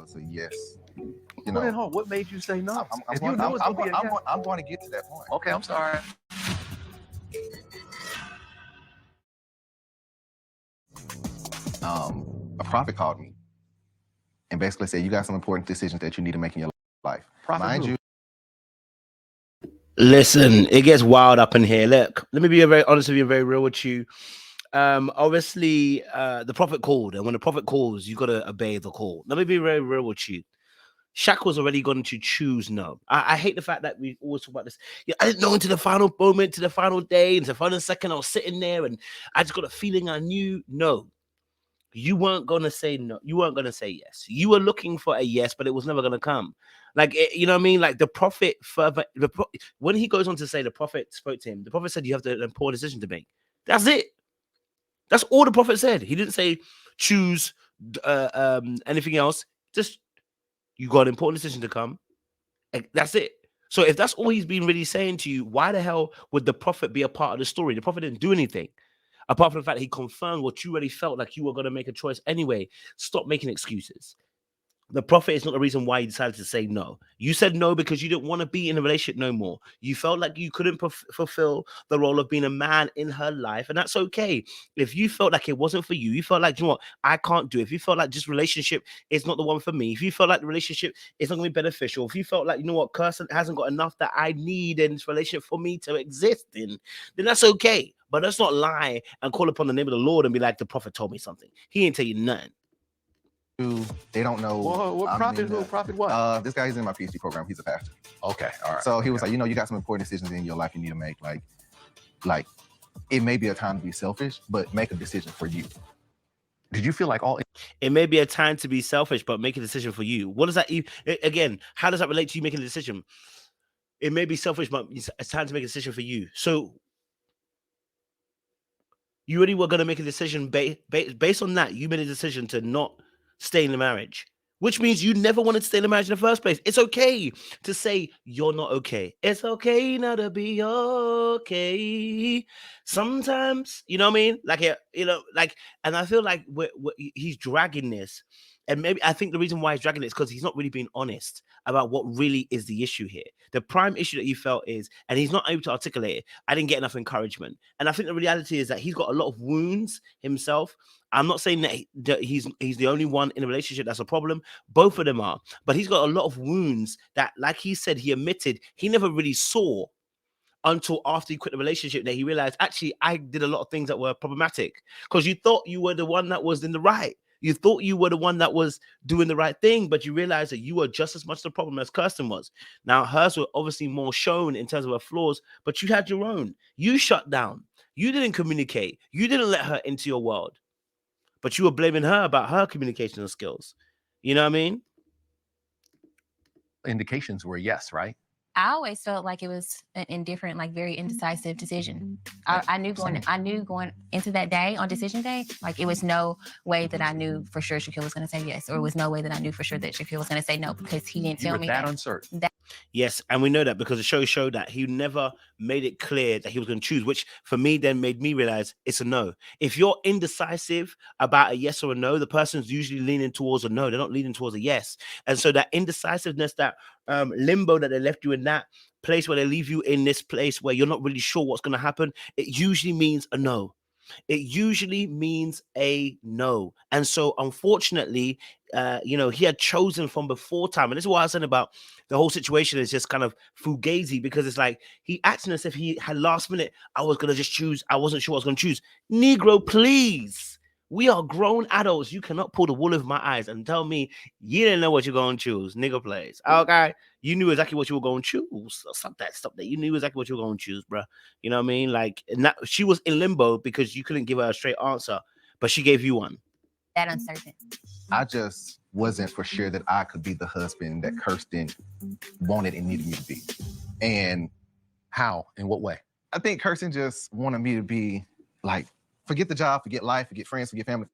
was a yes. Well, then, hold on. What made you say no? I'm going to get to that point. Okay, I'm sorry. A prophet called me and basically said, you got some important decisions that you need to make in your life. Mind you. Listen, it gets wild up in here. Look, let me be very honest with you and very real with you. Obviously, the prophet called, and when the prophet calls, you got to obey the call. Let me be very real with you. Shaq was already going to choose no. I hate the fact that we always talk about this. Yeah, I didn't know until the final moment, to the final day, into the final second, I was sitting there and I just got a feeling I knew no. You weren't going to say no. You weren't going to say yes. You were looking for a yes, but it was never going to come. Like, you know what I mean? Like the prophet further, when he goes on to say the prophet spoke to him, the prophet said you have an important decision to make. That's it. That's all the prophet said. He didn't say choose anything else. Just you got an important decision to come. That's it. So if that's all he's been really saying to you, why the hell would the prophet be a part of the story? The prophet didn't do anything. Apart from the fact that he confirmed what you already felt like you were going to make a choice anyway. Stop making excuses. The prophet is not the reason why you decided to say no. You said no because you didn't want to be in a relationship no more. You felt like you couldn't fulfill the role of being a man in her life, and that's okay. If you felt like it wasn't for you, you felt like, you know what, I can't do it. If you felt like this relationship is not the one for me, if you felt like the relationship is not going to be beneficial, if you felt like, you know what, Kirsten hasn't got enough that I need in this relationship for me to exist in, then that's okay. But let's not lie and call upon the name of the Lord and be like, the prophet told me something. He ain't tell you nothing. They don't know. What prophet? Who prophet? What? This guy is in my PhD program. He's a pastor. Okay, all right. So he was like, you know, you got some important decisions in your life you need to make. Like it may be a time to be selfish, but make a decision for you. Did you feel like all? It may be a time to be selfish, but make a decision for you. What does that? Again, how does that relate to you making a decision? It may be selfish, but it's time to make a decision for you. So you already were going to make a decision based on that. You made a decision to not stay in the marriage, which means you never wanted to stay in the marriage in the first place. It's okay to say you're not okay. It's okay not to be okay. Sometimes, you know what I mean? Like, you know, like, and I feel like he's dragging this. And maybe I think the reason why he's dragging it is because he's not really being honest about what really is the issue here. The prime issue that you felt is, and he's not able to articulate it, I didn't get enough encouragement. And I think the reality is that he's got a lot of wounds himself. I'm not saying that he's the only one in a relationship that's a problem. Both of them are. But he's got a lot of wounds that, like he said, he admitted he never really saw until after he quit the relationship, that he realized, actually, I did a lot of things that were problematic. Because you thought you were the one that was in the right. You thought you were the one that was doing the right thing, but you realized that you were just as much the problem as Kirsten was. Now, hers were obviously more shown in terms of her flaws, but you had your own. You shut down. You didn't communicate. You didn't let her into your world. But you were blaming her about her communication skills. You know what I mean? Indications were yes, right? I always felt like it was an indifferent, like very indecisive decision. I knew going into that day, on decision day, like it was no way that I knew for sure Shaquille was going to say yes, or it was no way that I knew for sure that Shaquille was going to say no, because he didn't tell me that uncertain. Yes, and we know that because the show showed that he never made it clear that he was going to choose, which for me then made me realize it's a no. If you're indecisive about a yes or a no, the person's usually leaning towards a no. They're not leaning towards a yes. And so that indecisiveness, that limbo that they left you in, that place where they leave you in this place where you're not really sure what's going to happen, it usually means a no. It usually means a no. And so unfortunately, you know, he had chosen from before time. And this is what I said about the whole situation is just kind of fugazi, because it's like he acting as if he had last minute, I was going to just choose. I wasn't sure I was going to choose. Negro, please. We are grown adults. You cannot pull the wool over my eyes and tell me you didn't know what you're going to choose. Nigga, please. Okay. You knew exactly what you were going to choose. Stop that. You knew exactly what you were going to choose, bro. You know what I mean? Like, she was in limbo because you couldn't give her a straight answer, but she gave you one. That uncertain. I just wasn't for sure that I could be the husband that Kirsten wanted and needed me to be. And how? In what way? I think Kirsten just wanted me to be like, forget the job, forget life, forget friends, forget family.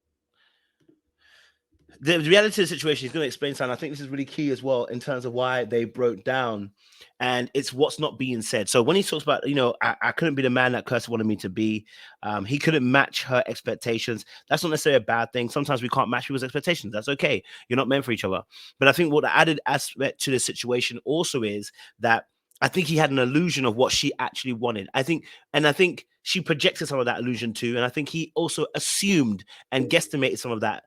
The reality of the situation is going to explain something. I think this is really key as well in terms of why they broke down, and it's what's not being said. So when he talks about, I couldn't be the man that Kirsten wanted me to be. He couldn't match her expectations. That's not necessarily a bad thing. Sometimes we can't match people's expectations. That's okay. You're not meant for each other. But I think what the added aspect to the situation also is that I think he had an illusion of what she actually wanted. I think she projected some of that illusion too, and I think he also assumed and guesstimated some of that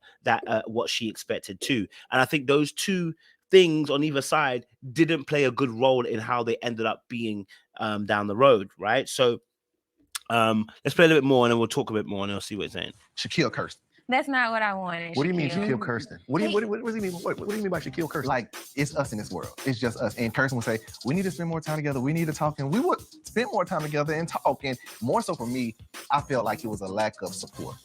what she expected too. And I think those two things on either side didn't play a good role in how they ended up being down the road, right? So let's play a little bit more, and then we'll talk a bit more, and I'll see what it's saying. Shaquille Kirsten. That's not what I wanted. What do you mean Shaquille. Shaquille Kirsten? What do you mean? What do you mean by Shaquille Kirsten? Like, it's us in this world. It's just us. And Kirsten would say, we need to spend more time together. We need to talk. And we would spend more time together and talk. And more so for me, I felt like it was a lack of support.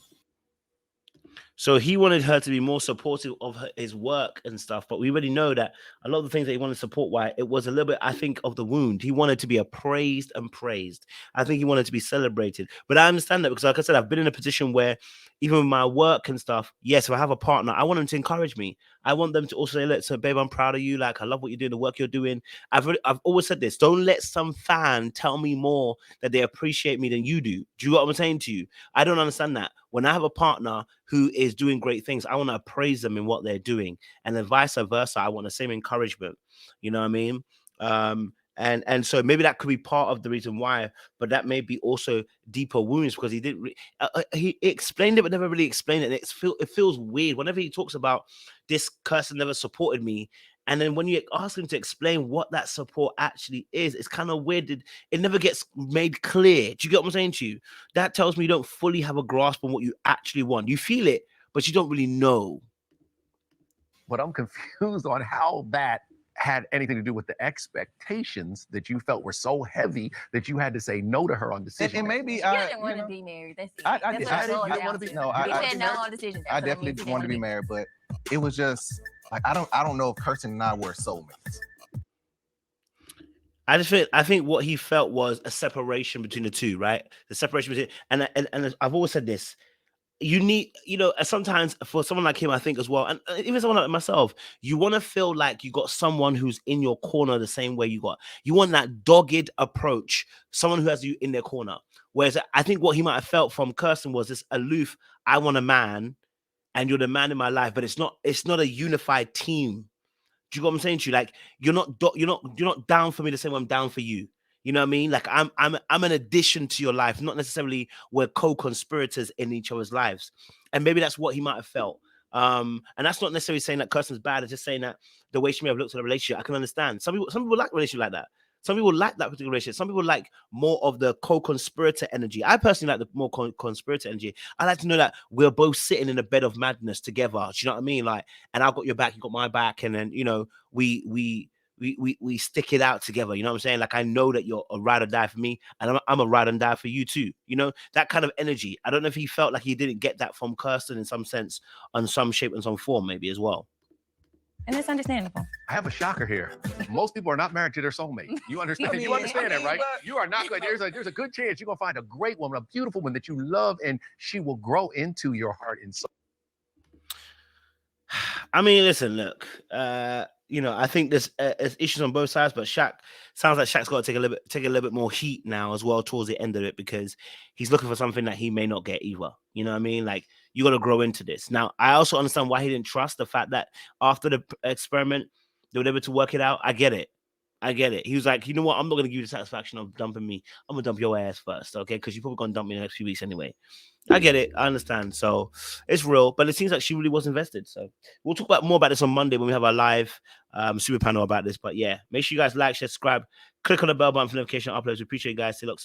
So he wanted her to be more supportive of his work and stuff, but we already know that a lot of the things that he wanted support, why it was a little bit, I think, of the wound. He wanted to be appraised and praised. I think he wanted to be celebrated. But I understand that because, like I said, I've been in a position where even with my work and stuff, yes, if I have a partner, I want them to encourage me. I want them to also say, look, so babe, I'm proud of you. Like, I love what you're doing, the work you're doing. I've always said this. Don't let some fan tell me more that they appreciate me than you do. Do you know what I'm saying to you? I don't understand that. When I have a partner who is doing great things, I want to praise them in what they're doing. And then vice versa, I want the same encouragement. You know what I mean? And so maybe that could be part of the reason why, but that may be also deeper wounds because he didn't. He explained it, but never really explained it. And it feels weird whenever he talks about this Kirsten never supported me, and then when you ask him to explain what that support actually is, it's kind of weird. It never gets made clear. Do you get what I'm saying to you? That tells me you don't fully have a grasp on what you actually want. You feel it, but you don't really know. But I'm confused on how that had anything to do with the expectations that you felt were so heavy that you had to say no to her on decision. And maybe You didn't want to be married. That's it. I That's did. what I it boiled didn't down want to be. to. No, You said no on decision day. I So that means definitely you wanted to didn't be married, but it was just like I don't know if Kirsten and I were soulmates. I think what he felt was a separation between the two, right? The separation between and I've always said this. You need, sometimes for someone like him, I think as well, and even someone like myself, you want to feel like you got someone who's in your corner the same way you want that dogged approach, someone who has you in their corner. Whereas I think what he might have felt from Kirsten was this aloof, I want a man, and you're the man in my life, but it's not a unified team. Do you know what I'm saying to you? Like you're not down for me the same way I'm down for you. You know what I mean? Like I'm an addition to your life, not necessarily we're co-conspirators in each other's lives. And maybe that's what he might have felt. And that's not necessarily saying that Kirsten's bad. It's just saying that the way she may have looked at the relationship, I can understand. Some people like a relationship like that. Some people like that particular relationship. Some people like more of the co-conspirator energy. I personally like the more conspirator energy. I like to know that we're both sitting in a bed of madness together. Do you know what I mean? Like, and I've got your back, you got my back, and then we stick it out together. You know what I'm saying? Like I know that you're a ride or die for me, and I'm a ride and die for you too. That kind of energy. I don't know if he felt like he didn't get that from Kirsten in some sense, on some shape and some form, maybe as well. And it's understandable. I have a shocker here. Most people are not married to their soulmate. You understand? You understand that, right? You are not good. There's a good chance you're gonna find a great woman, a beautiful woman that you love, and she will grow into your heart and soul. I mean, listen, look. I think there's issues on both sides, but sounds like Shaq's got to take a little bit more heat now as well towards the end of it because he's looking for something that he may not get either. You know what I mean? Like you got to grow into this. Now, I also understand why he didn't trust the fact that after the experiment they were able to work it out. I get it. He was like, you know what? I'm not going to give you the satisfaction of dumping me. I'm going to dump your ass first, okay? Because you're probably going to dump me in the next few weeks anyway. I get it. I understand. So it's real, but it seems like she really was invested. So we'll talk more about this on Monday when we have our live super panel about this. But yeah, make sure you guys like, share, subscribe, click on the bell button for notification uploads. We appreciate you guys. Say look,